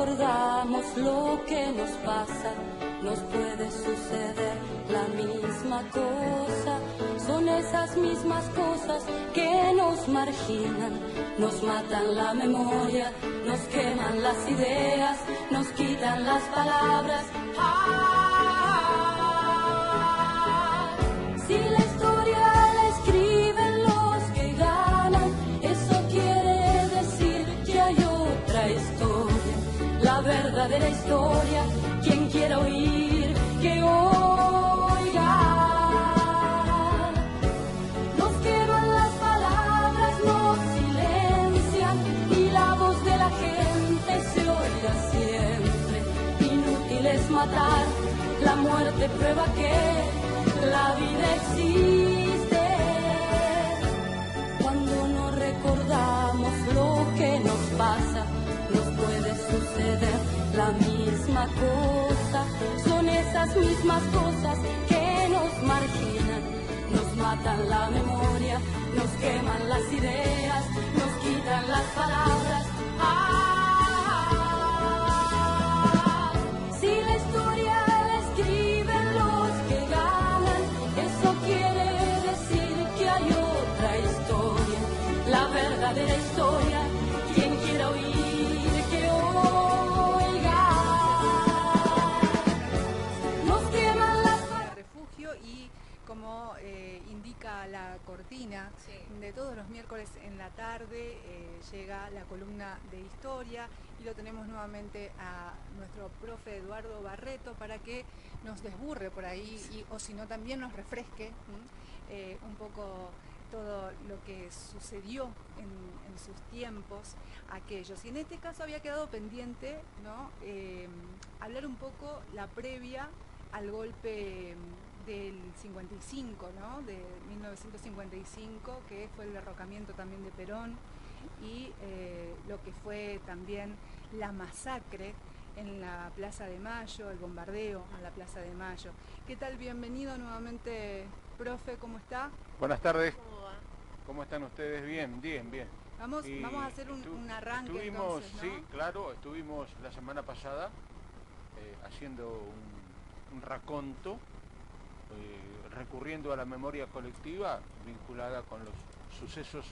recordamos lo que nos pasa, nos puede suceder la misma cosa. Son esas mismas cosas que nos marginan, nos matan la memoria, nos queman las ideas, nos quitan las palabras. Si la historia la escriben los que ganan, eso quiere decir que hay otra historia, la verdadera historia. Quien quiera oír, que oiga. Nos queman las palabras, nos silencian y la voz de la gente se oirá siempre. Inútil es matar, la muerte prueba que la vida existe. Cuando no recordamos lo que nos pasa, nos puede suceder la misma cosa. Son esas mismas cosas que nos marginan, nos matan la memoria, nos queman las ideas, nos quitan las palabras. Si la historia la escriben los que ganan, eso quiere decir que hay otra historia, la verdadera historia. Quien quiera oír, que oiga. Nos queman las refugio y como indica la cortina, sí, de todos los miércoles en la tarde llega la columna de historia y lo tenemos nuevamente a nuestro profe Eduardo Barreto para que nos desburre por ahí o si no también nos refresque un poco todo lo que sucedió en sus tiempos aquellos. Y en este caso había quedado pendiente, ¿no? Hablar un poco la previa al golpe del 55, ¿no? De 1955, que fue el derrocamiento también de Perón y lo que fue también la masacre en la Plaza de Mayo, el bombardeo a la Plaza de Mayo. ¿Qué tal? Bienvenido nuevamente, profe, ¿cómo está? Buenas tardes. ¿Cómo va? ¿Cómo están ustedes? Bien, bien, bien. Vamos a hacer un arranque. Estuvimos, entonces, ¿no? sí, claro, estuvimos la semana pasada haciendo un raconto, recurriendo a la memoria colectiva vinculada con los sucesos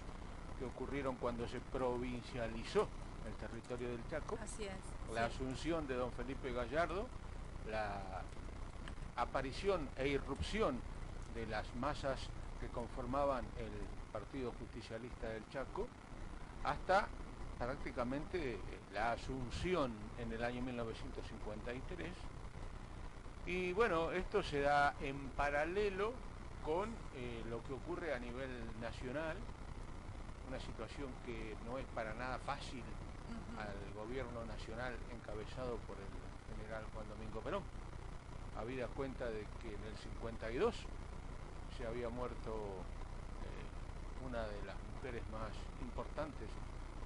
que ocurrieron cuando se provincializó el territorio del Chaco. Así es. La sí. asunción de don Felipe Gallardo, la aparición e irrupción de las masas que conformaban el Partido Justicialista del Chaco, hasta prácticamente la asunción en el año 1953. Y bueno, esto se da en paralelo con lo que ocurre a nivel nacional, una situación que no es para nada fácil al gobierno nacional encabezado por el general Juan Domingo Perón, habida cuenta de que en el 52 se había muerto una de las mujeres más importantes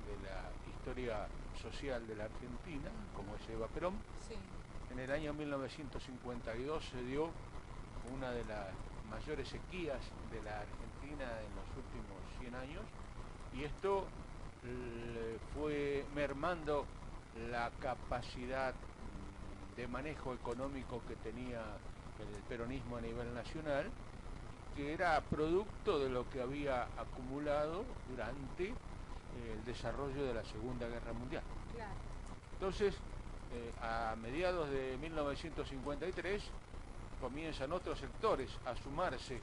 de la historia social de la Argentina, como es Eva Perón. Sí. En el año 1952 se dio una de las mayores sequías de la Argentina en los últimos 100 años, y esto fue mermando la capacidad de manejo económico que tenía el peronismo a nivel nacional, que era producto de lo que había acumulado durante el desarrollo de la Segunda Guerra Mundial. Claro. Entonces, a mediados de 1953 comienzan otros sectores a sumarse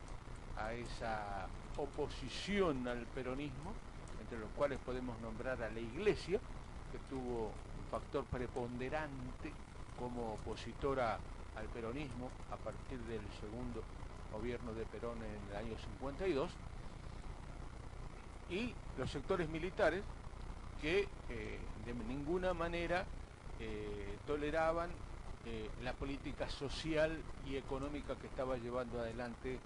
a esa oposición al peronismo, entre los cuales podemos nombrar a la Iglesia, que tuvo un factor preponderante como opositora al peronismo a partir del segundo gobierno de Perón en el año 52, y los sectores militares que de ninguna manera toleraban la política social y económica que estaba llevando adelante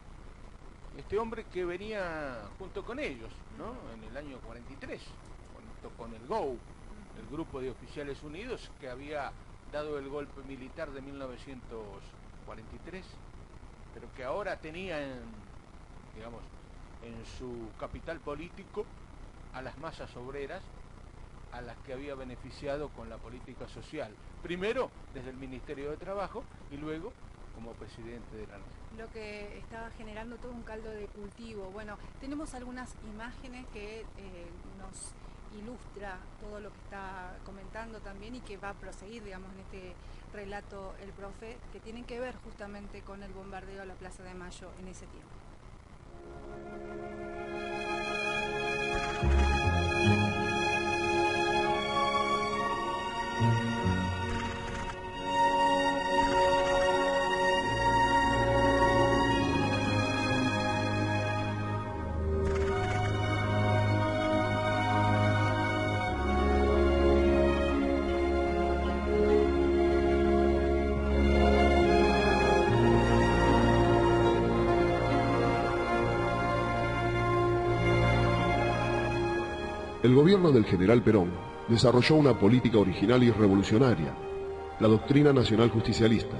este hombre que venía junto con ellos, ¿no? En el año 43, junto con el GOU, el Grupo de Oficiales Unidos, que había dado el golpe militar de 1943, pero que ahora tenía en su capital político a las masas obreras, a las que había beneficiado con la política social. Primero desde el Ministerio de Trabajo y luego como presidente de la Nación. Lo que estaba generando todo un caldo de cultivo. Bueno, tenemos algunas imágenes que nos ilustra todo lo que está comentando también y que va a proseguir, digamos, en este relato el profe, que tienen que ver justamente con el bombardeo a la Plaza de Mayo en ese tiempo. El gobierno del general Perón desarrolló una política original y revolucionaria, la doctrina nacional justicialista,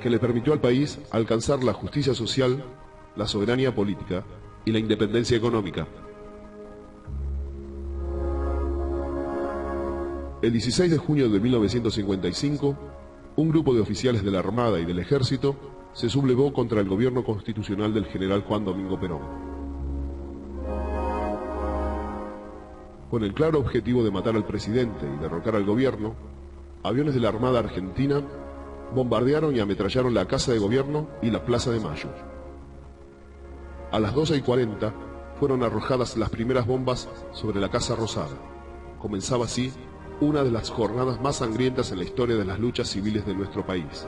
que le permitió al país alcanzar la justicia social, la soberanía política y la independencia económica. El 16 de junio de 1955, un grupo de oficiales de la Armada y del Ejército se sublevó contra el gobierno constitucional del general Juan Domingo Perón. Con el claro objetivo de matar al presidente y derrocar al gobierno, aviones de la Armada Argentina bombardearon y ametrallaron la Casa de Gobierno y la Plaza de Mayo. A las 12:40 fueron arrojadas las primeras bombas sobre la Casa Rosada. Comenzaba así una de las jornadas más sangrientas en la historia de las luchas civiles de nuestro país.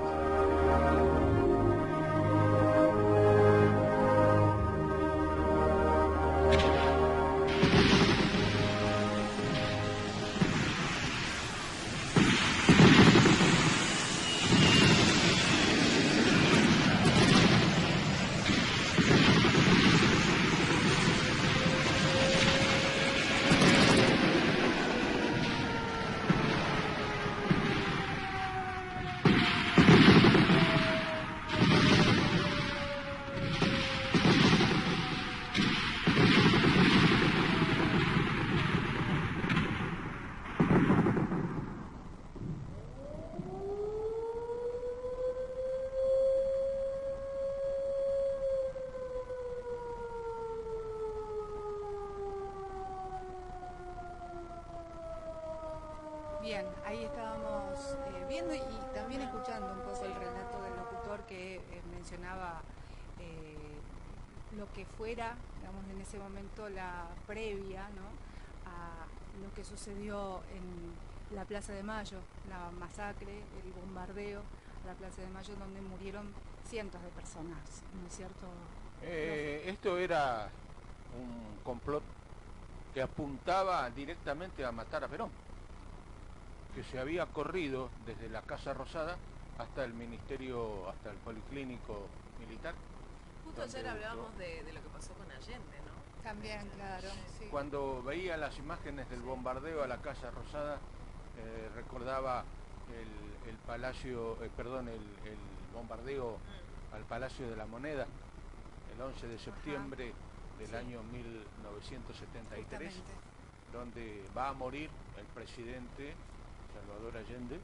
Bien, ahí estábamos viendo y también escuchando un poco el relato del locutor que mencionaba lo que fuera, digamos, en ese momento la previa, ¿no?, a lo que sucedió en la Plaza de Mayo, la masacre, el bombardeo a la Plaza de Mayo, donde murieron cientos de personas, ¿no es cierto? Esto era un complot que apuntaba directamente a matar a Perón, que se había corrido desde la Casa Rosada hasta el Ministerio, hasta el Policlínico Militar. Justo ayer hablábamos de lo que pasó con Allende, ¿no? También, claro. Sí. Cuando veía las imágenes del bombardeo a la Casa Rosada, recordaba el palacio, el bombardeo al Palacio de la Moneda, el 11 de septiembre del año 1973, Justamente, donde va a morir el presidente Salvador Allende.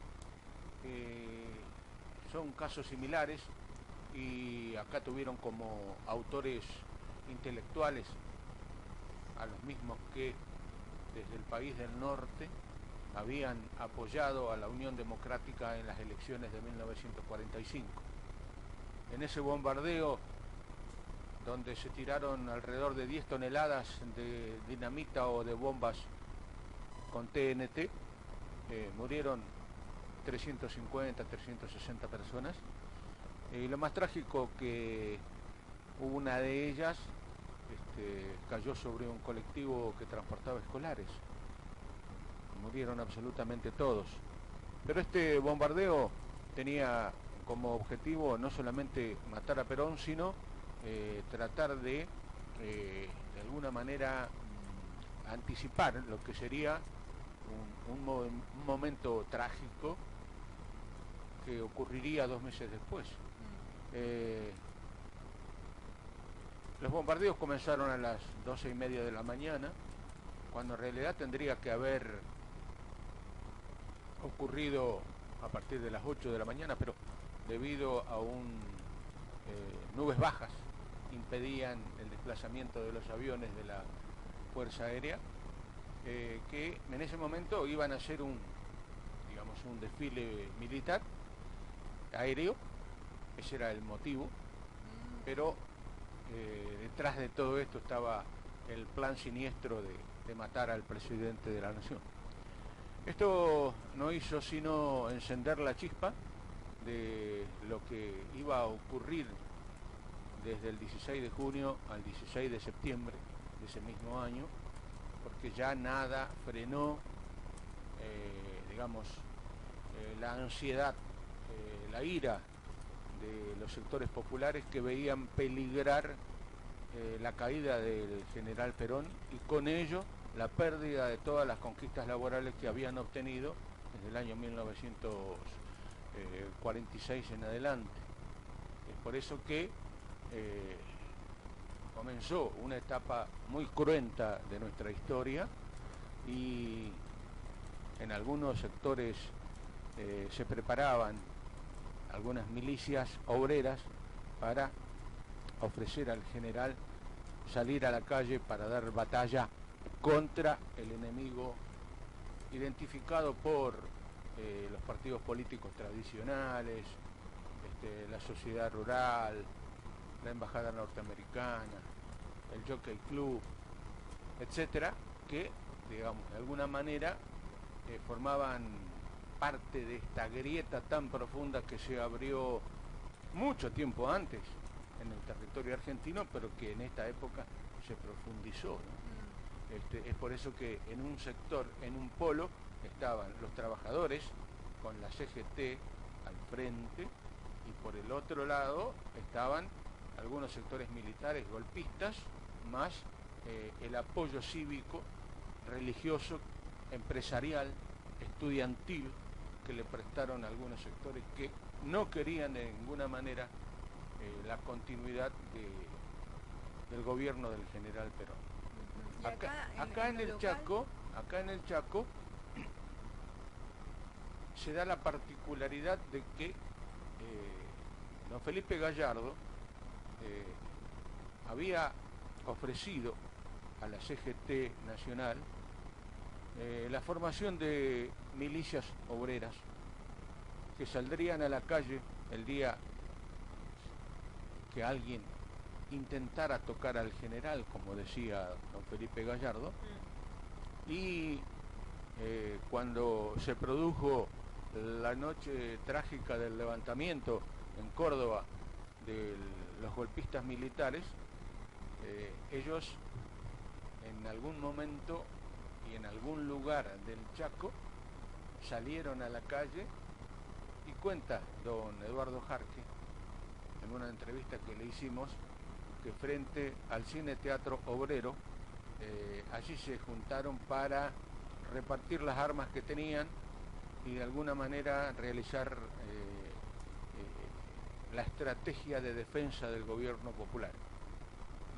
Son casos similares y acá tuvieron como autores intelectuales a los mismos que desde el país del norte habían apoyado a la Unión Democrática en las elecciones de 1945. En ese bombardeo, donde se tiraron alrededor de 10 toneladas de dinamita o de bombas con TNT, murieron 350, 360 personas. Y lo más trágico que una de ellas cayó sobre un colectivo que transportaba escolares. Murieron absolutamente todos. Pero este bombardeo tenía como objetivo no solamente matar a Perón, sino tratar de alguna manera anticipar lo que sería un momento trágico que ocurriría 2 meses después. Los bombardeos comenzaron a las 12:30 de la mañana, cuando en realidad tendría que haber ocurrido a partir de las 8 de la mañana, pero debido a nubes bajas impedían el desplazamiento de los aviones de la Fuerza Aérea, que en ese momento iban a hacer un desfile militar aéreo. Ese era el motivo, pero detrás de todo esto estaba el plan siniestro de matar al presidente de la nación. Esto no hizo sino encender la chispa de lo que iba a ocurrir desde el 16 de junio al 16 de septiembre de ese mismo año, porque ya nada frenó, la ansiedad, la ira de los sectores populares que veían peligrar la caída del general Perón y con ello la pérdida de todas las conquistas laborales que habían obtenido desde el año 1946 en adelante. Es por eso que comenzó una etapa muy cruenta de nuestra historia y en algunos sectores se preparaban algunas milicias obreras para ofrecer al general salir a la calle para dar batalla contra el enemigo identificado por los partidos políticos tradicionales, la sociedad rural, la embajada norteamericana, el Jockey Club, etcétera, que, digamos, de alguna manera formaban parte de esta grieta tan profunda que se abrió mucho tiempo antes en el territorio argentino, pero que en esta época se profundizó, ¿no? Es por eso que en un sector, en un polo, estaban los trabajadores con la CGT al frente y por el otro lado estaban algunos sectores militares golpistas, más el apoyo cívico, religioso, empresarial, estudiantil, que le prestaron algunos sectores que no querían de ninguna manera la continuidad del gobierno del general Perón. Acá en el Chaco se da la particularidad de que don Felipe Gallardo había ofrecido a la CGT nacional la formación de milicias obreras que saldrían a la calle el día que alguien intentara tocar al general, como decía don Felipe Gallardo, y cuando se produjo la noche trágica del levantamiento en Córdoba de los golpistas militares, ellos en algún momento y en algún lugar del Chaco salieron a la calle y cuenta don Eduardo Jarque en una entrevista que le hicimos que frente al Cine Teatro Obrero allí se juntaron para repartir las armas que tenían y de alguna manera realizar la estrategia de defensa del gobierno popular.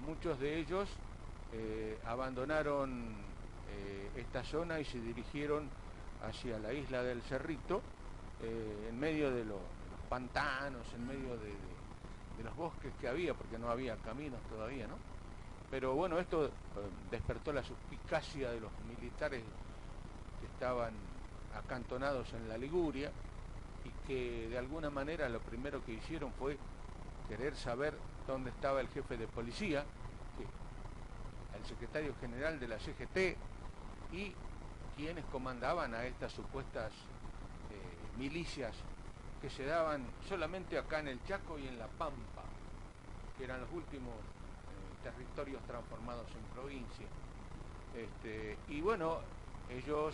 Muchos de ellos abandonaron esta zona y se dirigieron hacia la isla del Cerrito, en medio de los pantanos, en medio de los bosques que había, porque no había caminos todavía, ¿no? Pero bueno, esto despertó la suspicacia de los militares que estaban acantonados en la Liguria y que de alguna manera lo primero que hicieron fue querer saber dónde estaba el jefe de policía, el secretario general de la CGT y quienes comandaban a estas supuestas milicias que se daban solamente acá en el Chaco y en la Pampa, que eran los últimos territorios transformados en provincia. Y bueno, ellos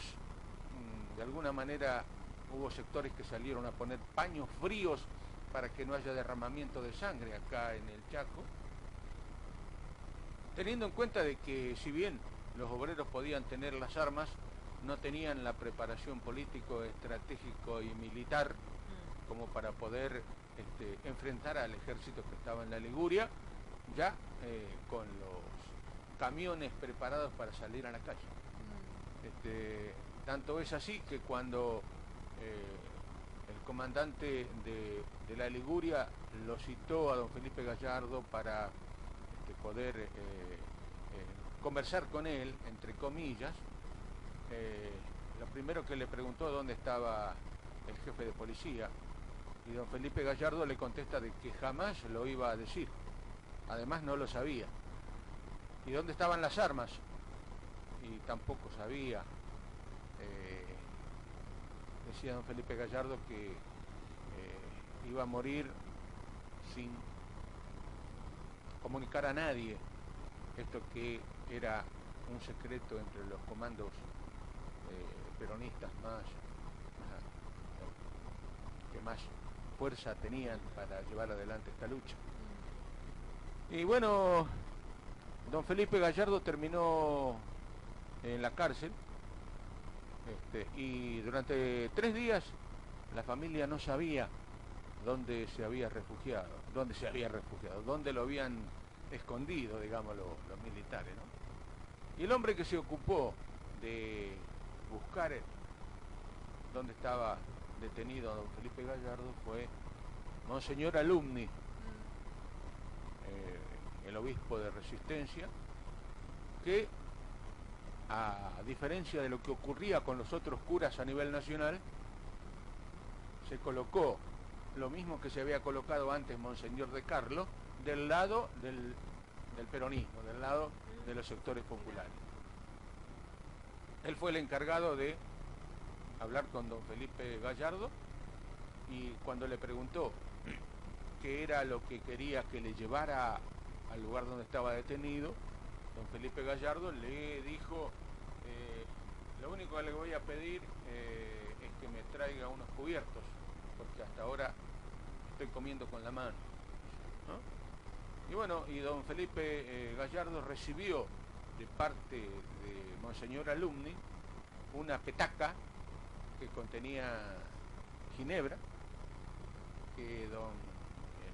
de alguna manera hubo sectores que salieron a poner paños fríos para que no haya derramamiento de sangre acá en el Chaco, teniendo en cuenta de que si bien los obreros podían tener las armas, no tenían la preparación político, estratégico y militar como para poder enfrentar al ejército que estaba en la Liguria, ya con los camiones preparados para salir a la calle. Tanto es así que cuando el comandante de la Liguria lo citó a don Felipe Gallardo para poder conversar con él, entre comillas. Lo primero que le preguntó dónde estaba el jefe de policía, y don Felipe Gallardo le contesta de que jamás lo iba a decir, además no lo sabía. ¿Y dónde estaban las armas? Y tampoco sabía. Decía don Felipe Gallardo que iba a morir sin comunicar a nadie esto, que era un secreto entre los comandos peronistas que más fuerza tenían para llevar adelante esta lucha. Y bueno, don Felipe Gallardo terminó en la cárcel, y durante 3 días la familia no sabía dónde se había refugiado, dónde lo habían escondido, digamos, los militares, ¿no? Y el hombre que se ocupó de buscar dónde estaba detenido don Felipe Gallardo fue Monseñor Alumni, el obispo de Resistencia, que, a diferencia de lo que ocurría con los otros curas a nivel nacional, se colocó lo mismo que se había colocado antes Monseñor de Carlo, del lado del peronismo, del lado de los sectores populares. Él fue el encargado de hablar con don Felipe Gallardo, y cuando le preguntó qué era lo que quería que le llevara al lugar donde estaba detenido, don Felipe Gallardo le dijo: lo único que le voy a pedir es que me traiga unos cubiertos, porque hasta ahora estoy comiendo con la mano, ¿no? Y bueno, y don Felipe Gallardo recibió de parte de Monseñor Alumni una petaca que contenía ginebra, que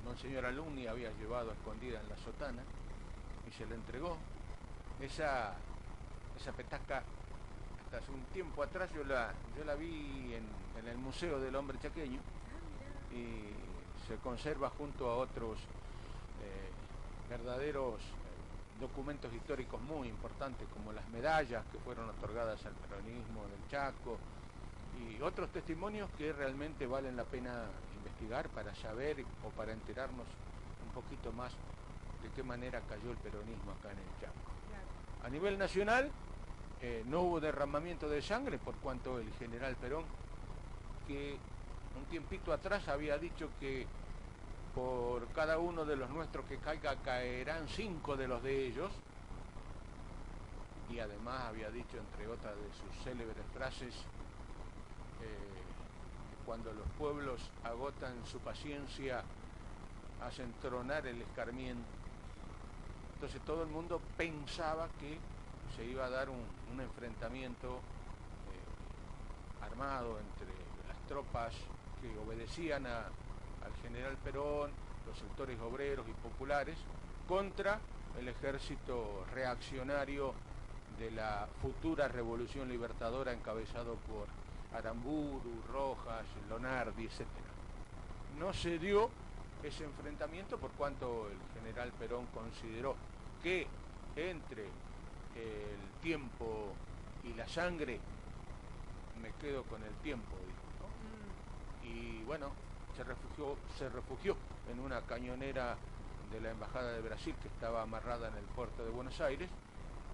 Monseñor Alumni había llevado escondida en la sotana, y se le entregó. Esa petaca, hasta hace un tiempo atrás yo la vi en el Museo del Hombre Chaqueño, y se conserva junto a otros verdaderos documentos históricos muy importantes, como las medallas que fueron otorgadas al peronismo del Chaco, y otros testimonios que realmente valen la pena investigar para saber o para enterarnos un poquito más de qué manera cayó el peronismo acá en el Chaco. Claro. A nivel nacional no hubo derramamiento de sangre, por cuanto el general Perón, que un tiempito atrás había dicho que por cada uno de los nuestros que caiga, caerán 5 de los de ellos, y además había dicho, entre otras de sus célebres frases, cuando los pueblos agotan su paciencia, hacen tronar el escarmiento. Entonces todo el mundo pensaba que se iba a dar un enfrentamiento armado entre las tropas que obedecían al general Perón, los sectores obreros y populares, contra el ejército reaccionario de la futura revolución libertadora encabezado por Aramburu, Rojas, Lonardi, etc. No se dio ese enfrentamiento por cuanto el general Perón consideró que entre el tiempo y la sangre me quedo con el tiempo, dijo, ¿no? Y bueno, se refugió en una cañonera de la Embajada de Brasil que estaba amarrada en el puerto de Buenos Aires,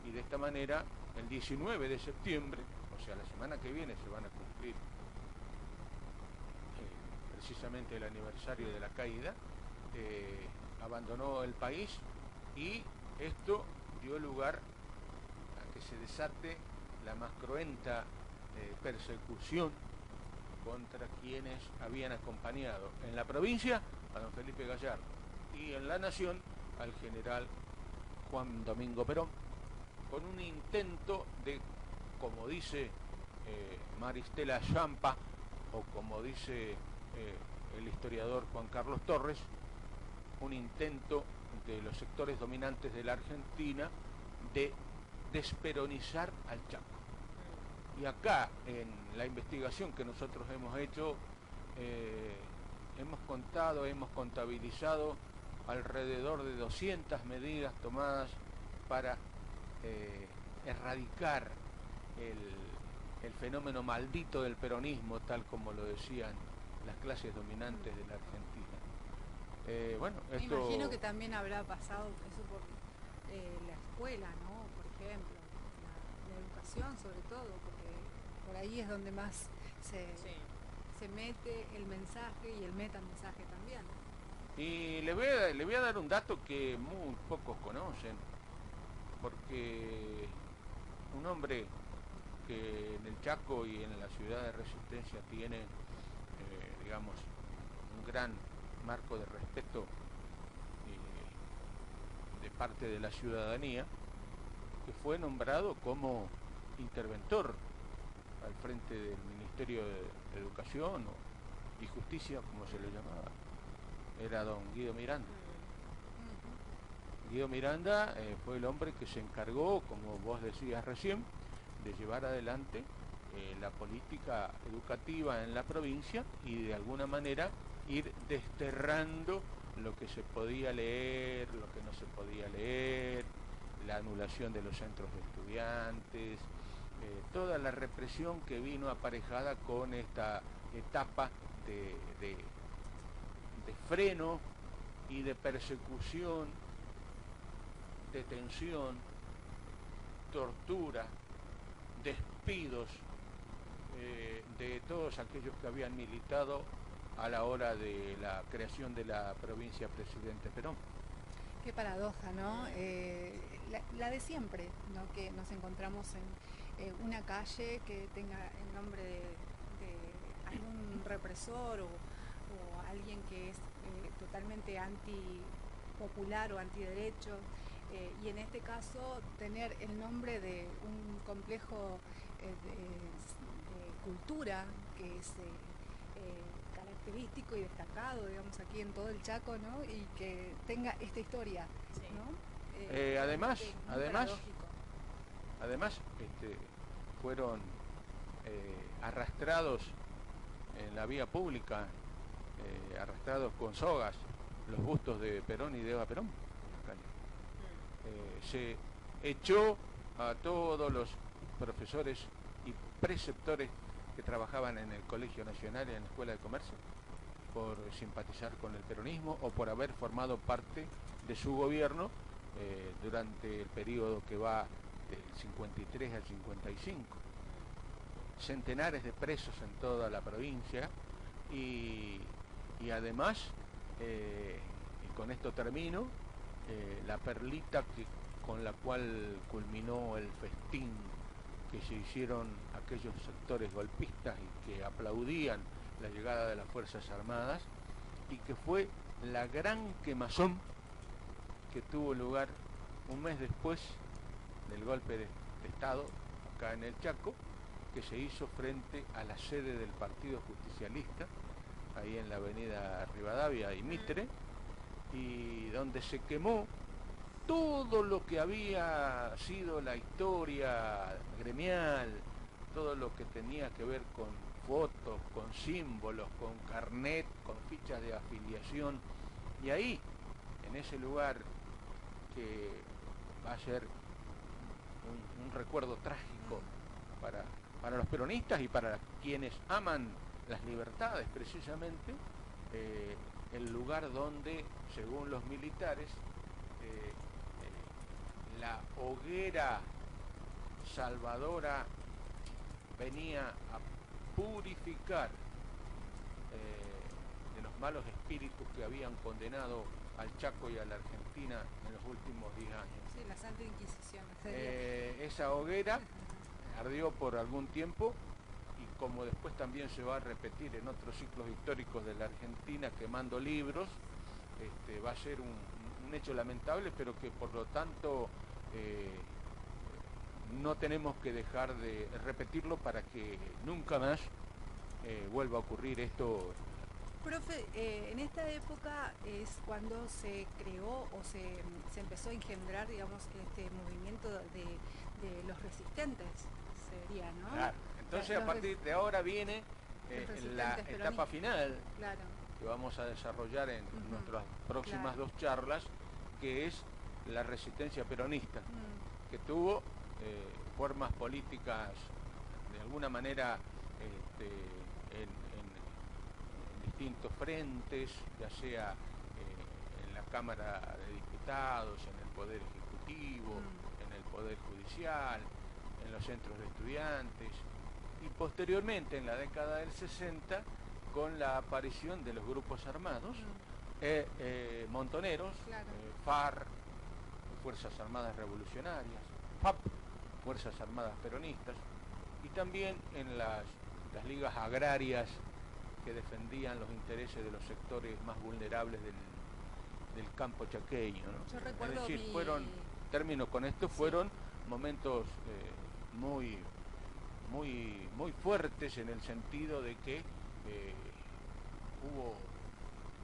y de esta manera el 19 de septiembre, o sea, la semana que viene, se van a cumplir precisamente el aniversario de la caída, abandonó el país, y esto dio lugar a que se desate la más cruenta persecución contra quienes habían acompañado en la provincia a don Felipe Gallardo, y en la nación al general Juan Domingo Perón, con un intento de, como dice Maristela Champa, o como dice el historiador Juan Carlos Torres, un intento de los sectores dominantes de la Argentina de desperonizar al Chaco. Y acá, en la investigación que nosotros hemos hecho, hemos contabilizado alrededor de 200 medidas tomadas para erradicar el fenómeno maldito del peronismo, tal como lo decían las clases dominantes de la Argentina. Bueno, Me imagino que también habrá pasado eso por la escuela, ¿no? Por ejemplo, la educación sobre todo, porque por ahí es donde más se mete el mensaje y el metamensaje también. Y le voy a dar un dato que muy pocos conocen, porque un hombre que en el Chaco y en la ciudad de Resistencia tiene, digamos, un gran marco de respeto de parte de la ciudadanía, que fue nombrado como interventor al frente del Ministerio de Educación y Justicia, como se le llamaba, era don Guido Miranda. Guido Miranda fue el hombre que se encargó, como vos decías recién, de llevar adelante la política educativa en la provincia y de alguna manera ir desterrando lo que se podía leer, lo que no se podía leer, la anulación de los centros de estudiantes, toda la represión que vino aparejada con esta etapa de freno y de persecución, detención, tortura, despidos de todos aquellos que habían militado a la hora de la creación de la provincia Presidente Perón. Qué paradoja, ¿no? La de siempre, ¿no? Que nos encontramos en una calle que tenga el nombre de algún represor o alguien que es totalmente antipopular o antiderecho. Y en este caso tener el nombre de un complejo de cultura que es característico y destacado, digamos, aquí en todo el Chaco, ¿no? Y que tenga esta historia, ¿no? Además, fueron arrastrados en la vía pública, arrastrados con sogas, los bustos de Perón y de Eva Perón. Se echó a todos los profesores y preceptores que trabajaban en el Colegio Nacional y en la Escuela de Comercio por simpatizar con el peronismo o por haber formado parte de su gobierno durante el periodo que va del 53 al 55. Centenares de presos en toda la provincia y además, y con esto termino, la perlita con la cual culminó el festín que se hicieron aquellos sectores golpistas y que aplaudían la llegada de las Fuerzas Armadas, y que fue la gran quemazón que tuvo lugar un mes después del golpe de Estado acá en el Chaco, que se hizo frente a la sede del Partido Justicialista, ahí en la avenida Rivadavia y Mitre, y donde se quemó todo lo que había sido la historia gremial, todo lo que tenía que ver con fotos, con símbolos, con carnet, con fichas de afiliación. Y ahí, en ese lugar que va a ser un recuerdo trágico para los peronistas y para quienes aman las libertades, precisamente, el lugar donde, según los militares, la hoguera salvadora venía a purificar de los malos espíritus que habían condenado al Chaco y a la Argentina en los últimos 10 años. Sí, la Santa Inquisición. Esa hoguera ardió por algún tiempo, y como después también se va a repetir en otros ciclos históricos de la Argentina, quemando libros, va a ser un hecho lamentable, pero que por lo tanto no tenemos que dejar de repetirlo para que nunca más vuelva a ocurrir esto. Profe, en esta época es cuando se creó o se empezó a engendrar, digamos, este movimiento de los resistentes. teoría, ¿no? Claro. Entonces Los a partir de ahora viene resistentes la peronistas. etapa final Claro. que vamos a desarrollar en Ujú. nuestras próximas Claro. 2 charlas, que es la resistencia peronista, Mm, que tuvo formas políticas de alguna manera en distintos frentes, ya sea en la Cámara de Diputados, en el Poder Ejecutivo, en el Poder Judicial, en los centros de estudiantes, y posteriormente en la década del 60 con la aparición de los grupos armados, montoneros, Claro. FARC, Fuerzas Armadas Revolucionarias, FAP, Fuerzas Armadas Peronistas, y también en las ligas agrarias que defendían los intereses de los sectores más vulnerables del campo chaqueño, ¿no? Yo recuerdo Es decir, mi- termino con esto, Sí. fueron momentos muy fuertes en el sentido de que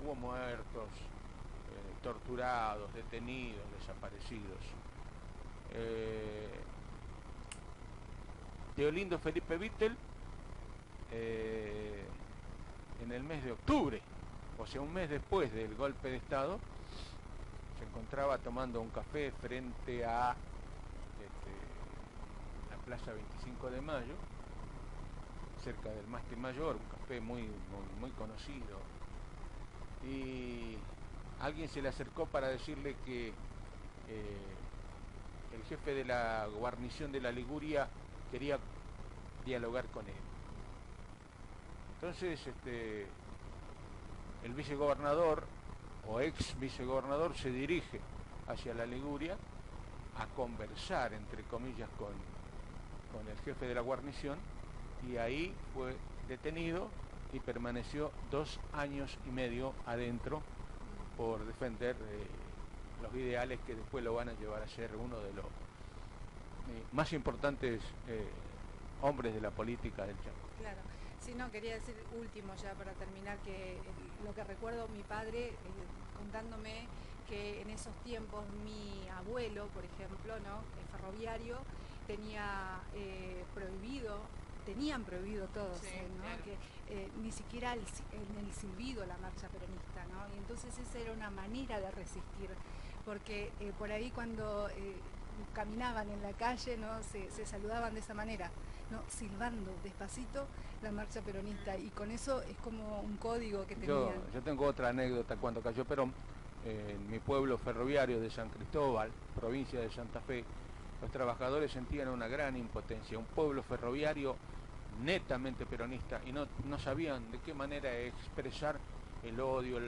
hubo muertos, torturados, detenidos, desaparecidos. Teolindo Felipe Vittel, en el mes de octubre, o sea, un mes después del golpe de Estado, se encontraba tomando un café frente a la Plaza 25 de Mayo, cerca del Mástil Mayor, un café muy conocido, y alguien se le acercó para decirle que el jefe de la guarnición de la Liguria quería dialogar con él. Entonces el vicegobernador o ex vicegobernador se dirige hacia la Liguria a conversar, entre comillas, con el jefe de la guarnición, y ahí fue detenido y permaneció 2 años y medio adentro por defender los ideales que después lo van a llevar a ser uno de los más importantes hombres de la política del Chaco. Claro. Sí, no, quería decir último ya para terminar, que lo que recuerdo mi padre contándome que en esos tiempos mi abuelo, por ejemplo, ¿no?, ferroviario, tenían prohibido todos, Sí, ¿no? claro. Que ni siquiera en el silbido la marcha peronista, ¿no? Y entonces esa era una manera de resistir, porque por ahí cuando caminaban en la calle, ¿no?, se saludaban de esa manera, ¿no?, silbando despacito la marcha peronista, y con eso es como un código que tenían. Yo tengo otra anécdota. Cuando cayó Perón, en mi pueblo ferroviario de San Cristóbal, provincia de Santa Fe, los trabajadores sentían una gran impotencia, un pueblo ferroviario netamente peronista, y no sabían de qué manera expresar el odio,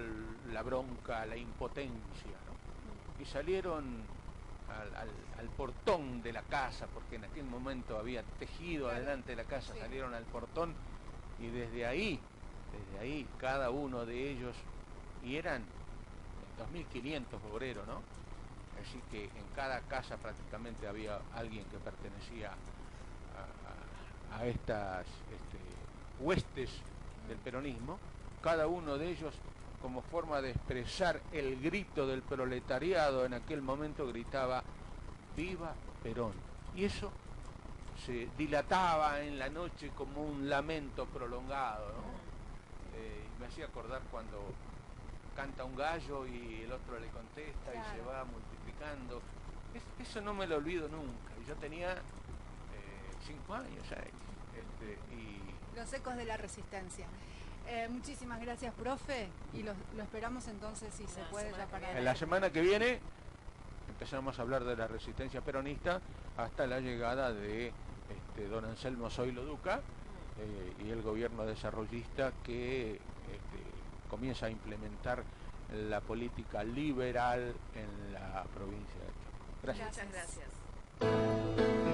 la bronca, la impotencia, ¿no? Y salieron al portón de la casa, porque en aquel momento había tejido Claro. adelante de la casa, Sí. salieron al portón, y desde ahí cada uno de ellos, y eran 2.500 obreros, ¿no? Así que en cada casa prácticamente había alguien que pertenecía a estas huestes del peronismo, cada uno de ellos, como forma de expresar el grito del proletariado en aquel momento, gritaba ¡Viva Perón! Y eso se dilataba en la noche como un lamento prolongado, ¿no? Me hacía acordar cuando canta un gallo y el otro le contesta, Claro. y se va multiplicando. Eso no me lo olvido nunca. Y yo tenía 5 años, 6. Y Los ecos de la resistencia. Muchísimas gracias, profe, y lo esperamos entonces, si se La puede, semana ya que para... en la semana que viene empezamos a hablar de la resistencia peronista hasta la llegada de don Anselmo Zoilo Duca y el gobierno desarrollista que comienza a implementar la política liberal en la provincia de Chaco. Gracias. Muchas gracias.